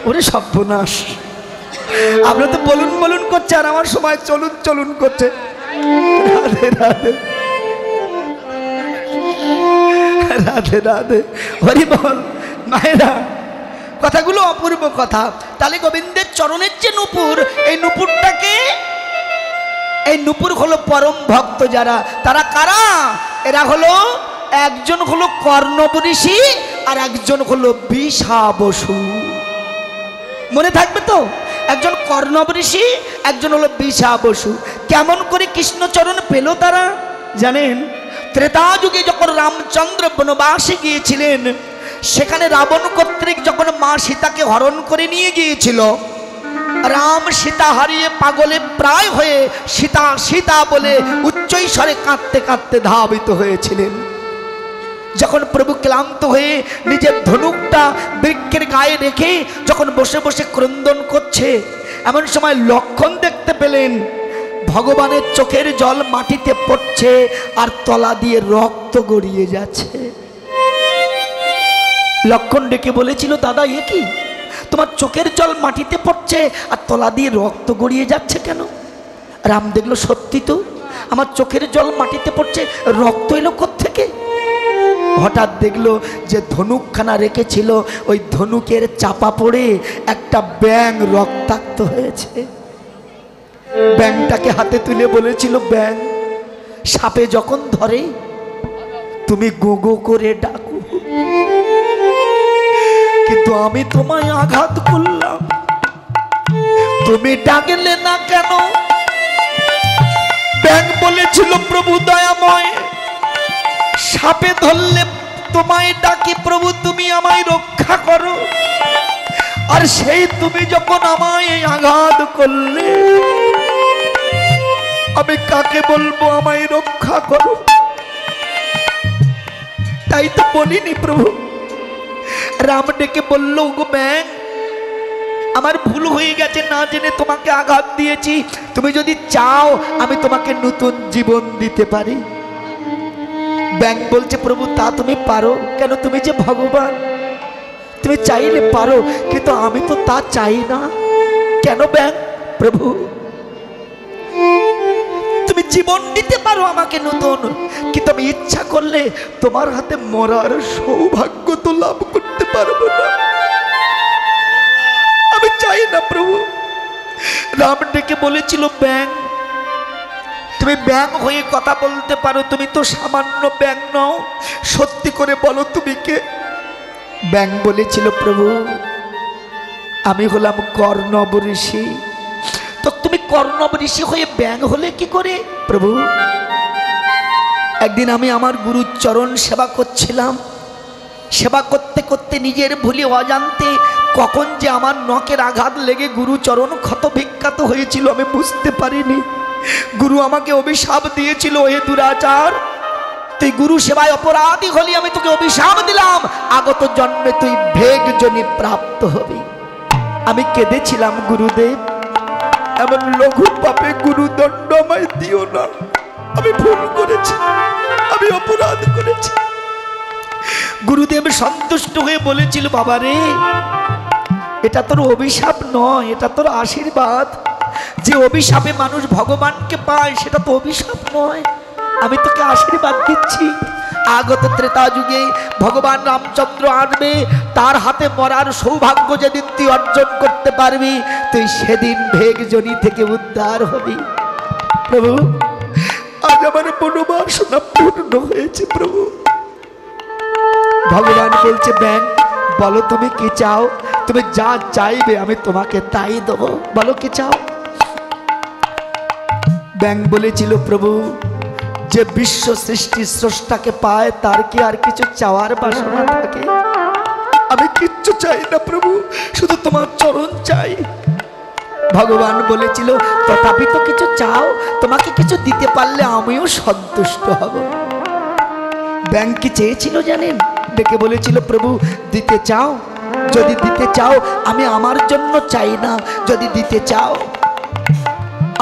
ওরে সর্বনাশ, আমরা তো বলুন বলুন করছে, আর আমার সময় চলুন চলুন করছে। রাধে রাধে রাধে রাধে, হরি বল। মায়েরা, কথাগুলো অপূর্ব কথা। তাহলে গোবিন্দের চরণের যে নূপুর, এই নূপুরটাকে, এই নূপুর হলো পরম ভক্ত যারা। তারা কারা? এরা হলো, একজন হলো কর্ণব ঋষি, আর একজন হলো বিশা বসু। মনে থাকবে তো? একজন কর্ণব ঋষি, একজন হলো বিশা বসু। কেমন করে কৃষ্ণচরণ পেল তারা জানেন? ত্রেতা যুগে যখন রামচন্দ্র বনবাসে গিয়েছিলেন, সেখানে রাবণ কর্তৃক যখন মা সীতাকে হরণ করে নিয়ে গিয়েছিল, রাম সীতা হারিয়ে পাগলে প্রায় হয়ে সীতা সীতা বলে উচ্চৈস্বরে কাঁদতে কাঁদতে ধাবিত হয়েছিলেন। যখন প্রভু ক্লান্ত হয়ে নিজের ধনুকটা বৃক্ষের গায়ে রেখে যখন বসে বসে ক্রন্দন করছে, এমন সময় লক্ষণ দেখতে পেলেন ভগবানের চোখের জল মাটিতে পড়ছে আর তলা দিয়ে রক্ত গড়িয়ে যাচ্ছে। লক্ষণ ডেকে বলেছিল, দাদা এ কি, তোমার চোখের জল মাটিতে পড়ছে আর তলা দিয়ে রক্ত গড়িয়ে যাচ্ছে কেন? রাম দেখলো সত্যি তো, আমার চোখের জল মাটিতে পড়ছে, রক্ত এলো কোত্থেকে? হঠাৎ দেখলো যে ধনুকখানা রেখেছিল, ওই ধনুকের চাপা পড়ে একটা ব্যাঙ রক্তাক্ত হয়েছে। ব্যাঙটাকে হাতে তুলে বলেছিল, ব্যাঙ, সাপে যখন ধরে তুমি গো গো করে ডাকো, কিন্তু আমি তোমায় আঘাত করলাম, তুমি ডাকলে না কেন? ব্যাঙ বলেছিল, প্রভু দয়াময়, সাপে ধরলে তোমায় ডাকি প্রভু, তুমি আমায় রক্ষা করো। আর সেই তুমি যখন আমায় আঘাত করলে, আমি কাকে বলবো আমায় রক্ষা করো? তাই তো বলিনি প্রভু। রাম ডেকে বলল, গো ব্যাঙ, আমার ভুল হয়ে গেছে, না জেনে তোমাকে আঘাত দিয়েছি, তুমি যদি চাও আমি তোমাকে নতুন জীবন দিতে পারি। ব্যাঙ বলছে, প্রভু তা তুমি পারো কেন? তুমি যে ভগবান, তুমি চাইলে পারো, কিন্তু আমি তো তা চাই না। কেন ব্যাঙ? প্রভু তুমি জীবন দিতে পারো আমাকে নতুন, কিন্তু আমি ইচ্ছা করলে তোমার হাতে মরার সৌভাগ্য তো লাভ করতে পারবো না। আমি চাই না প্রভু। রাম ডেকে বলেছিল, ব্যাঙ, তুমি ব্যাঙ হয়ে কথা বলতে পারো, তুমি তো সামান্য ব্যাঙ নও, সত্যি করে বলো তুমি কে? ব্যাঙ বলেছিল, প্রভু আমি হলাম কর্ণব ঋষি। তো তুমি কর্ণব ঋষি হয়ে ব্যাঙ হলে কি করে? প্রভু একদিন আমি আমার গুরুর চরণ সেবা করছিলাম, সেবা করতে করতে নিজের ভুলে অজান্তে কখন যে আমার নখের আঘাত লেগে গুরু চরণ ক্ষত বিখ্যাত হয়েছিল আমি বুঝতে পারিনি। গুরু আমাকে অভিশাপ দিয়েছিল, হে দুরাচার, তুই গুরু সেবায় অপরাধী হলি, আমি তোকে অভিশাপ দিলাম, আগত জন্মে তুই ভেগজনি প্রাপ্ত হবি। আমি কেঁদেছিলাম, গুরুদেব এমন লঘু পাপে গুরুদণ্ড আমায় দিও না, আমি ভুল করেছি, আমি অপরাধ করেছি। গুরুদেব সন্তুষ্ট হয়ে বলেছিল, বাবা রে, এটা তোর অভিশাপ নয়, এটা তোর আশীর্বাদ। যে অভিশাপে মানুষ ভগবানকে পায় সেটা তো অভিশাপ নয়, আমি তোকে আশীর্বাদ দিচ্ছি। আগত ত্রেতা যুগে ভগবান রামচন্দ্র আসবে, তার হাতে মরার সৌভাগ্য যেদিন তুই অর্জন করতে পারবি, তুই সেদিন ভেগজনি থেকে উদ্ধার হবি। প্রভু আজ আমার মনোবাসনা পূর্ণ হয়েছে প্রভু। ভগবান বলছে, ব্যাঙ বলো তুমি কি চাও? তুমি যা চাইবে আমি তোমাকে তাই দেবো, বলো কি চাও? ব্যাঙ বলেছিল, প্রভু যে বিশ্ব সৃষ্টির স্রষ্টাকে পায় তার কি আর কিছু চাওয়ার বাসনা থাকে? আমি কিচ্ছু চাই না প্রভু, শুধু তোমার চরণ চাই। ভগবান বলেছিল তথাপি তো কিছু চাও, তোমাকে কিছু দিতে পারলে আমিও সন্তুষ্ট হব। ব্যাংক কি চেয়েছিল জানেন? ডেকে বলেছিল প্রভু দিতে চাও? যদি দিতে চাও আমি আমার জন্য চাই না, যদি দিতে চাও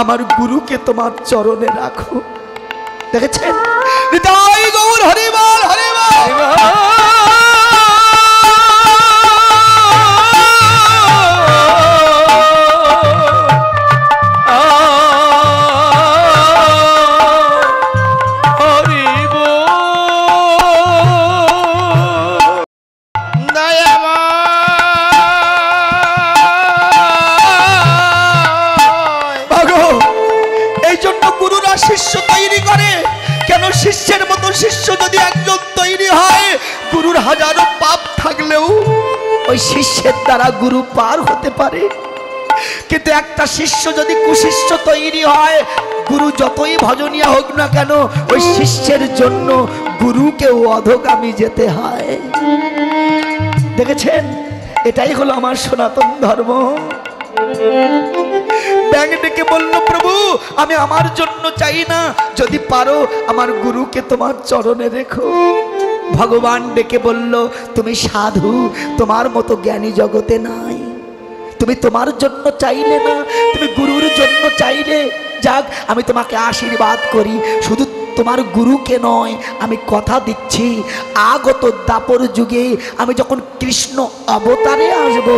আমার গুরুকে তোমার চরণে রাখো। দেখেছেন? হৃদয় গৌর হরি বল, হরি বল। শিষ্য তৈরি করে কেন? শিষ্যের মতো শিষ্য যদি একজন তৈরি হয়, গুরুর হাজারো পাপ থাকলেও ওই শিষ্যের দ্বারা গুরু পার হতে পারে। কিন্তু একটা শিষ্য যদি কুশিষ্য তৈরি হয়, গুরু যতই ভজনীয় হোক না কেন, ওই শিষ্যের জন্য গুরুকেও অধোগামী যেতে হয়। দেখেছেন? এটাই হলো আমার সনাতন ধর্ম। ব্যাঙ ডেকে বলল প্রভু আমি আমার জন্য চাই না, যদি পারো আমার গুরুকে তোমার চরণে রেখো। ভগবান ডেকে বলল তুমি সাধু, তোমার মতো জ্ঞানী জগতে নাই। তুমি তোমার জন্য চাইলে না, তুমি গুরুর জন্য চাইলে। যাক, আমি তোমাকে আশীর্বাদ করি, শুধু তোমার গুরুকে নয়, আমি কথা দিচ্ছি আগত দাপর যুগে আমি যখন কৃষ্ণ অবতারে আসব,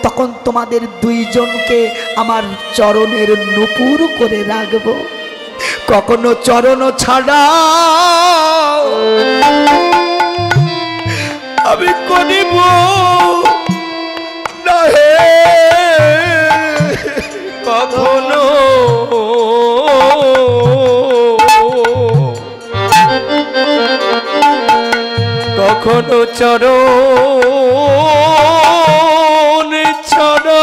তখন তোমাদের দুইজনকে আমার চরণের নূপুর করে রাখব। কখনো চরণ ছাড়া আমি করিব না হে কখনো। কখনো চরণ ছাড়া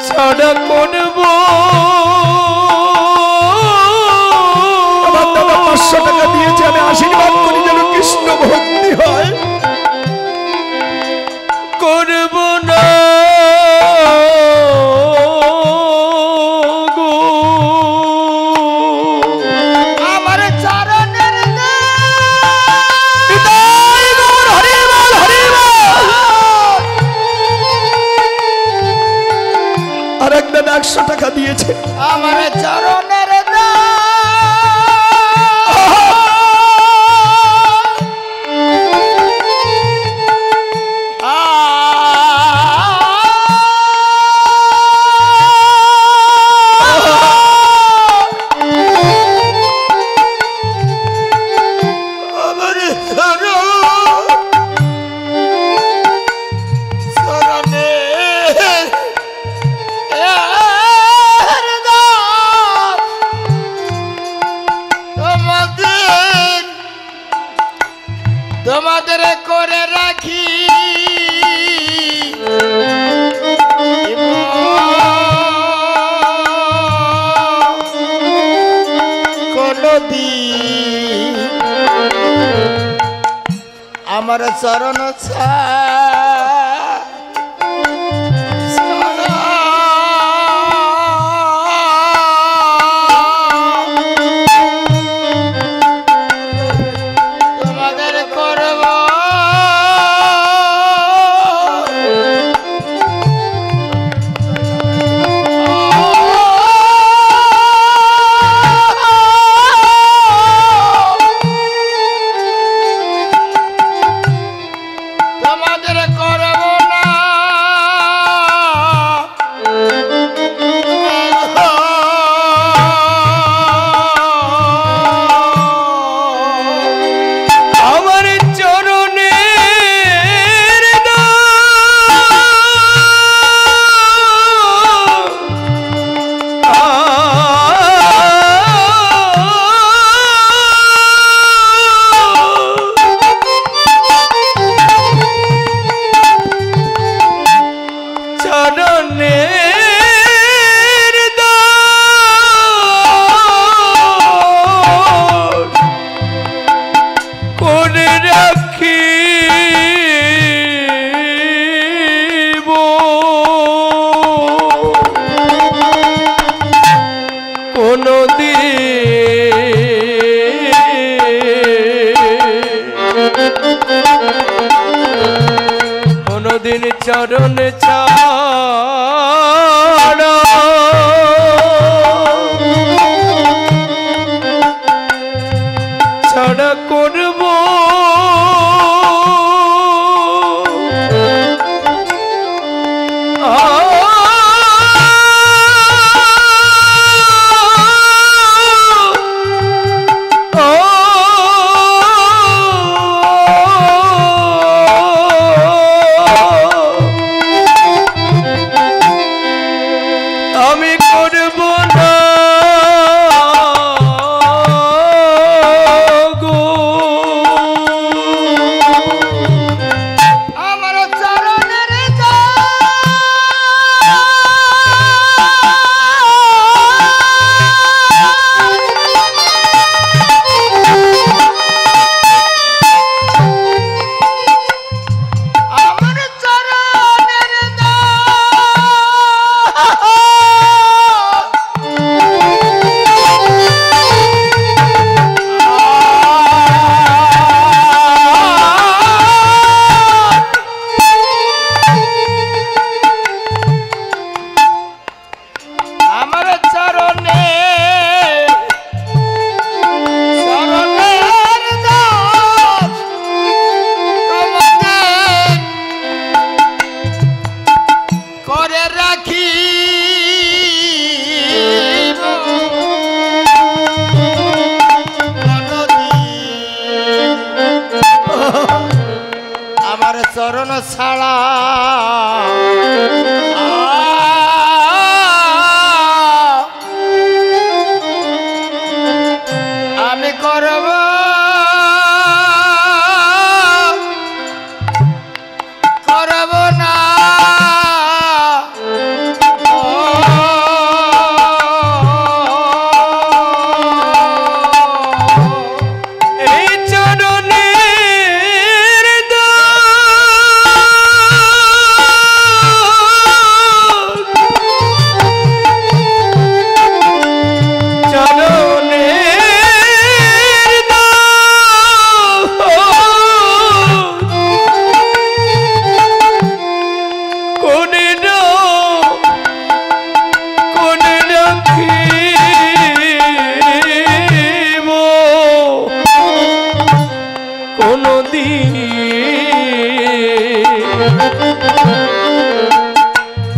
ছাড়া করব। আমার দাদা 500 টাকা দিয়েছে, আমি আশীর্বাদ করি যেন কৃষ্ণ ভক্তি হয়। করব না আর একদম 100 টাকা দিয়েছে আমার চরণের তোমাদের করে রাখি কোনদিন আমার চরণ তোমাদের গোবিন্দের চরণ ছাড়া ছাড়া করব আমি করব না গো আমার চরণের আমার চরণের আমার চরণে চরণের দাস তোমাদের করে রাখি আমার চরণ ছাড়া আমি করব করব না এই চরণের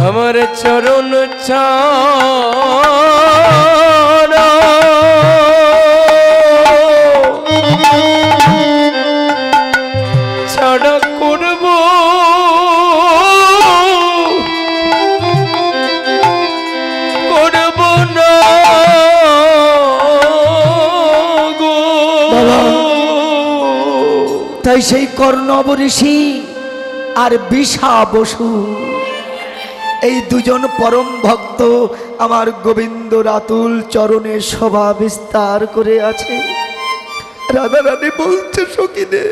আমার চরণ ছাড়া ছাড়া করব করব না গো বাবা, তাই সেই কর্ণব ঋষি আর বিশা বসু এই দুজন পরম ভক্ত আমার গোবিন্দ রাতুল চরণে শোভা বিস্তার করে আছে। রাধা রানী বলছে সখিনে,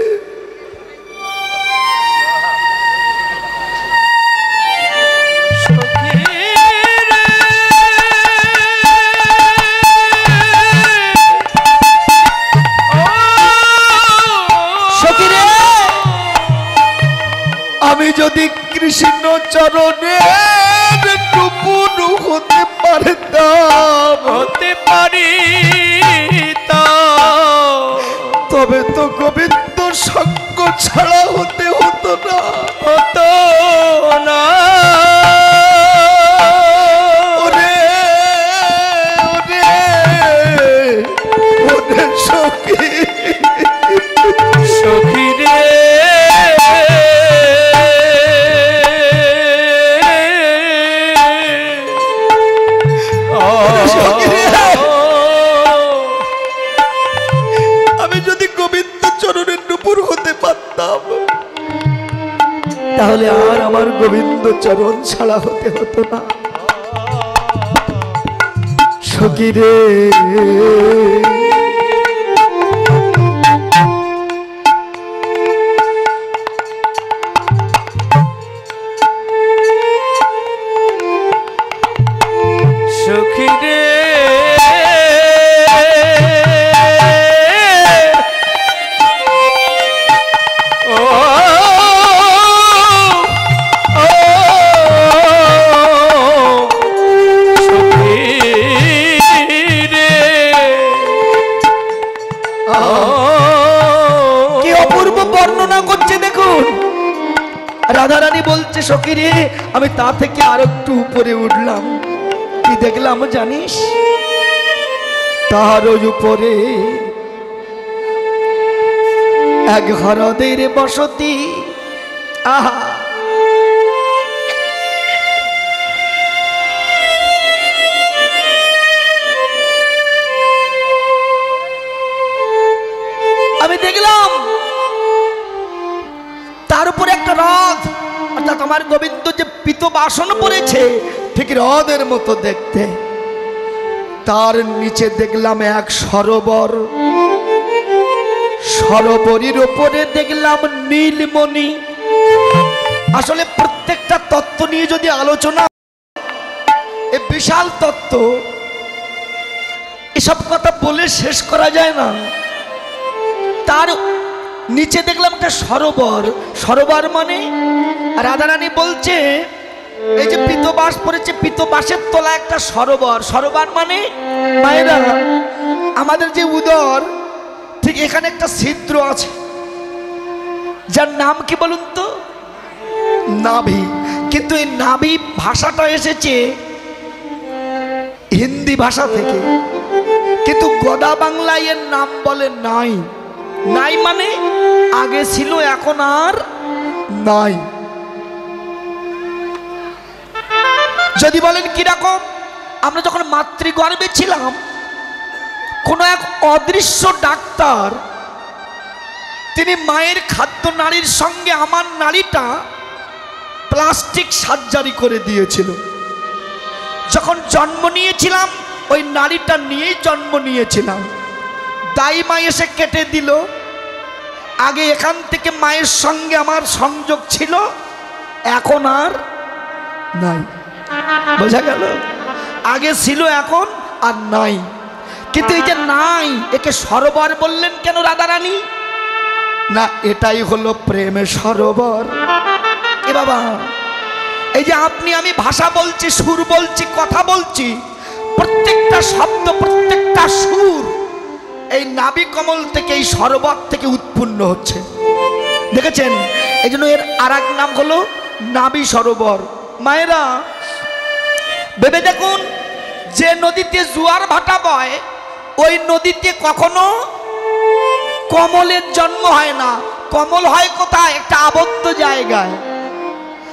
সখিনে আমি যদি কৃষ্ণ চরণে টুকুন হতে পারতাম, হতে পারি তবে তো গোবিন্দ সঙ্গ ছাড়া হতে হতো না, হতো না। ওরে ওরে ওরে সখী সখী রে আমি যদি গোবিন্দ চরণের নুপুর হতে পারতাম তাহলে আর আমার গোবিন্দ চরণ ছাড়া হতে হতো না। সখী রে সখী রে ও কি অপূর্ব বর্ণনা করছে দেখুন। রাধারানী বলছে সখী রে, আমি তা থেকে আর একটু উপরে উঠলাম, কি দেখলাম জানিস? তার উপরে এক হরদের বসতি। আহা, আমি দেখলাম তার উপরে একটা হ্রদ, অর্থাৎ আমার গোবিন্দ যে পিত বাসন পড়েছে ঠিক হ্রদের মতো দেখতে। তার নিচে দেখলাম এক সরোবর, সরোবরের উপরে দেখলাম নীলমণি। আসলে প্রত্যেকটা তত্ত্ব নিয়ে যদি আলোচনা, এই বিশাল তত্ত্ব, এসব কথা বলে শেষ করা যায় না। তার নিচে দেখলাম একটা সরোবর, সরোবর মানে রাধারানী বলছে এই যে পিতবাস পড়েছে, পিতবাসের তলা একটা সরোবর। সরোবর মানে মায়েরা আমাদের যে উদর, ঠিক এখানে একটা ছিদ্র আছে, যার নাম কি বলুন তো? নাভি। কিন্তু এই নাভি ভাষাটা এসেছে হিন্দি ভাষা থেকে, কিন্তু গোদা বাংলায় এর নাম বলে নাই। নাই মানে আগে ছিল, এখন আর নাই। যদি বলেন কিরকম, আমরা যখন মাতৃগর্ভে ছিলাম, কোন এক অদৃশ্য ডাক্তার তিনি মায়ের খাদ্য নালীর সঙ্গে আমার নালীটা প্লাস্টিক সার্জারি করে দিয়েছিল। যখন জন্ম নিয়েছিলাম ওই নালীটা নিয়েই জন্ম নিয়েছিলাম। দাই মা এসে কেটে দিল। আগে এখান থেকে মায়ের সঙ্গে আমার সংযোগ ছিল, এখন আর নাই। বোঝা গেল? আগে ছিল, এখন আর নাই। কিন্তু এই যে নাই, একে সরোবর বললেন কেন রাধারানী? না, এটাই হলো প্রেমের সরোবর। এ বাবা, এই যে আপনি আমি ভাষা বলছি, সুর বলছি, কথা বলছি, প্রত্যেকটা শব্দ, প্রত্যেকটা সুর এই নাভি কমল থেকে, এই সরোবর থেকে উৎপন্ন হচ্ছে। দেখেছেন? এই জন্য এর আর এক নাম হলো নাভি সরোবর। মায়েরা ভেবে দেখুন, যে নদীতে জোয়ার ভাটা বয়, ওই নদীতে কখনো কমলের জন্ম হয় না। কমল হয় কোথায়? একটা আবদ্ধ জায়গায়।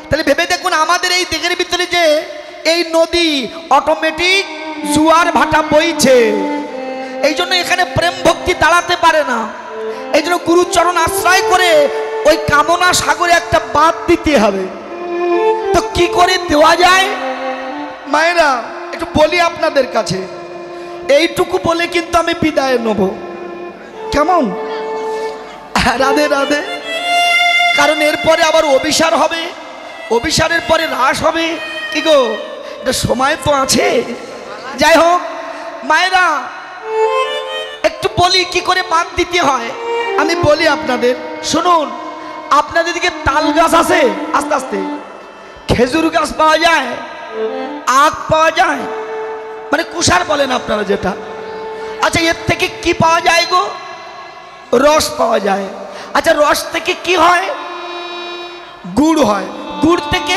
তাহলে ভেবে দেখুন, আমাদের এই দেহের ভিতরে যে এই নদী অটোমেটিক জোয়ার ভাটা বইছে, এই জন্য এখানে প্রেম ভক্তি দাঁড়াতে পারে না। এই জন্য গুরুচরণ আশ্রয় করে ওই কামনা সাগরে একটা বাঁধ দিতে হবে। তো কি করে দেওয়া যায় মায়েরা, একটু বলি আপনাদের কাছে। এইটুকু বলে কিন্তু আমি বিদায় নেব, কেমন? রাধে রাধে। কারণ এরপরে আবার অভিসার হবে, অভিসারের পরে হ্রাস হবে। কি গো, এটা সময় তো আছে। যাই হোক মায়েরা, একটু বলি কি করে বাঁধ দিতে হয়। আমি বলি আপনাদের, শুনুন। আপনাদের দিকে তাল গাছ আছে, আস্তে আস্তে খেজুর গাছ পাওয়া যায়, আখ পাওয়া যায়, মানে কুষার বলেন আপনারা যেটা। আচ্ছা, এর থেকে কি পাওয়া যায় গো? রস পাওয়া যায়। আচ্ছা, রস থেকে কি হয়? গুড় হয়। গুড় থেকে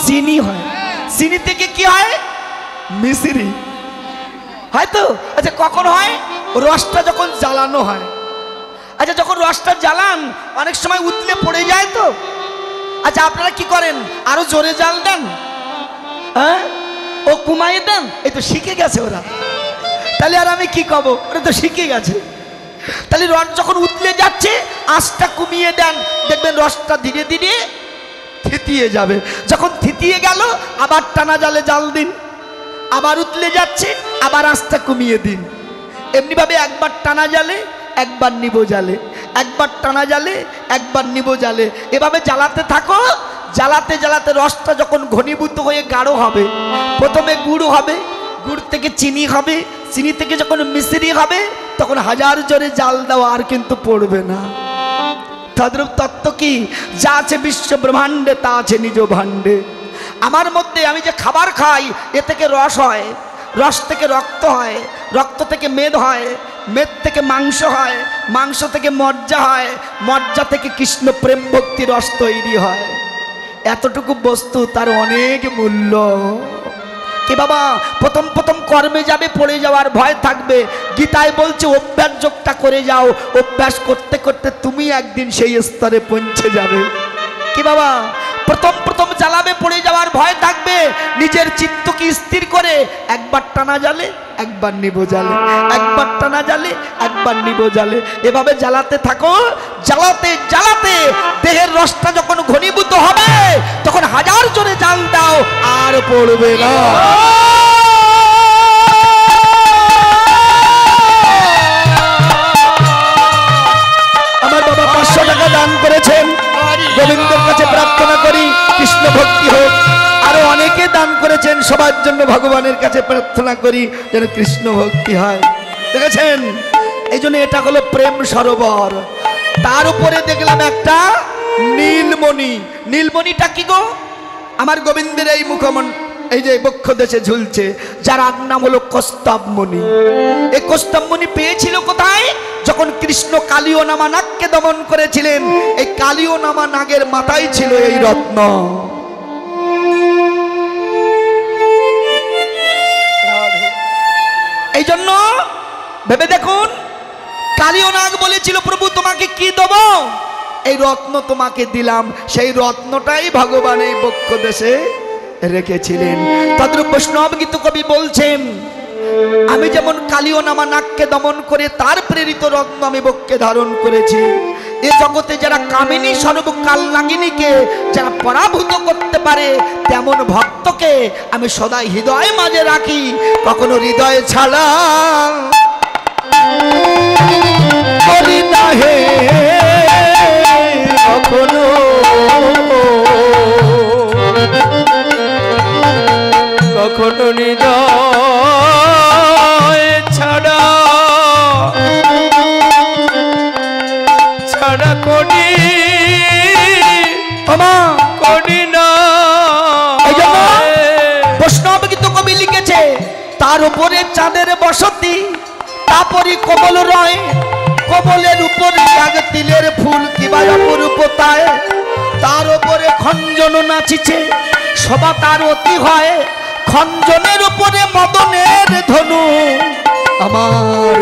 চিনি হয়। চিনি থেকে কি হয়? মিশ্রি, হয়তো। আচ্ছা, কখন হয়? রসটা যখন জ্বালানো হয়। আচ্ছা, যখন রসটা জ্বালান অনেক সময় উতলে পড়ে যায় তো। আচ্ছা, আপনারা কি করেন? আরো জোরে জাল দেন, হ্যাঁ, ও কমাইয়ে দেন। এই তো শিখে গেছে ওরা। তাহলে আর আমি কি কব, ওরা তো শিখে গেছে। তাহলে রস যখন উতলে যাচ্ছে, আঁচটা কমিয়ে দেন, দেখবেন রসটা ধীরে ধীরে থিতিয়ে যাবে। যখন থিতিয়ে গেল, আবার টানা জালে জাল দিন। আবার উতলে যাচ্ছে, আবার আঁচটা কমিয়ে দিন। এমনিভাবে একবার টানা জালে, একবার নিবো জালে, একবার টানা জালে, একবার নিবো জালে, এভাবে জ্বালাতে থাকো। জ্বালাতে জ্বালাতে রসটা যখন ঘনীভূত হয়ে গাঢ় হবে, প্রথমে গুড় হবে, গুড় থেকে চিনি হবে, চিনি থেকে যখন মিশ্রি হবে, তখন হাজার জোরে জাল দাও, আর কিন্তু পড়বে না। তদ্রূপ তত্ত্ব কি? যা আছে বিশ্ব ব্রহ্মাণ্ডে, তা আছে নিজ ভাণ্ডে। আমার মধ্যে আমি যে খাবার খাই, এ থেকে রস হয়। রস থেকে রক্ত হয়, রক্ত থেকে মেদ হয়, মেদ থেকে মাংস হয়, মাংস থেকে মজ্জা হয়, মজ্জা থেকে কৃষ্ণ প্রেম ভক্তি রস তৈরি হয়। এতটুকু বস্তু তার অনেক মূল্য। কি বাবা, প্রথম প্রথম কর্মে যাবে, পড়ে যাওয়ার ভয় থাকবে। গীতায় বলছে অভ্যাস যোগটা করে যাও, অভ্যাস করতে করতে তুমি একদিন সেই স্তরে পৌঁছে যাবে। কি বাবা, প্রথম প্রথম চালাবে, পড়ে যাওয়ার ভয় থাকবে। নিজের চিত্তকে স্থির করে একবার টানা জালে একবার নিবো জালে, একবার টানা জালে একবার নিবো জালে, এভাবে জ্বালাতে থাকো। জ্বালাতে জ্বালাতে দেহের রসটা যখন ঘনীভূত হবে তখন হাজার জোরে জাল দাও আর পড়বে না। আমার বাবা 500 টাকা দান করেছেন, গোবিন্দের কাছে প্রার্থনা করি কৃষ্ণ ভক্তি হোক। আরো অনেকে দান করেছেন, সবার জন্য ভগবানের কাছে প্রার্থনা করি যেন কৃষ্ণ ভক্তি হয়। দেখেছেন, এই জন্য এটা হলো প্রেম সরোবর। তার উপরে দেখলাম একটা নীলমণি। নীলমণিটা কি গো? আমার গোবিন্দের এই মুখমন, এই যে বক্ষ দেশে ঝুলছে, যার নাম হলো কস্তবমণি। এই কস্তবমণি পেয়েছিল কোথায়? যখন কৃষ্ণ কালীয় নামা নাগকে দমন করেছিলেন, এই কালীয় নামা নাগের মাথায় ছিল এই রত্ন। এই জন্য ভেবে দেখুন, কালীয় নাগ বলেছিল প্রভু তোমাকে কি দেব? এই রত্ন তোমাকে দিলাম। সেই রত্নটাই ভগবান এই বক্ষ দেশে রেখেছিলেন। তদ্রূপ বৈষ্ণব গীত কবি বলছেন, আমি যেমন কালীয় নামা নাগকে দমন করে তার প্রেরিত রত্ন আমি বক্ষে ধারণ করেছি। এ জগতে যারা কামিনী স্বরূপ কাল নাগিনীকে যারা পরাভূত করতে পারে, তেমন ভক্তকে আমি সদাই হৃদয় মাঝে রাখি, কখনো হৃদয় ছাড়া করি না হে কখনো। কখনো হৃদয় ছাড়া ছাড়া করি করি না। এই জন্য বৈষ্ণব গীত কবি লিখেছে, তার উপরে চাঁদের বসতি, তারপরে কমল রয়, কমলের উপরে তিলের ফুল কিবা অপরূপতায়, তার উপরে খঞ্জন নাচিছে, সবা তার অতি হয়, খঞ্জনের উপরে মদনের ধনু, আমার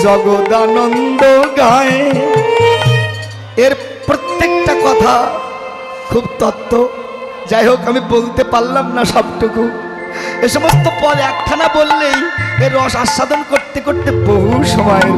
জগদানন্দ গায়। এর প্রত্যেকটা কথা খুব তত্ত্ব। যাই হোক, আমি বলতে পারলাম না সবটুকু। এ সমস্ত পদ একখানা বললেই এর রস আস্বাদন করতে করতে বহু সময়ের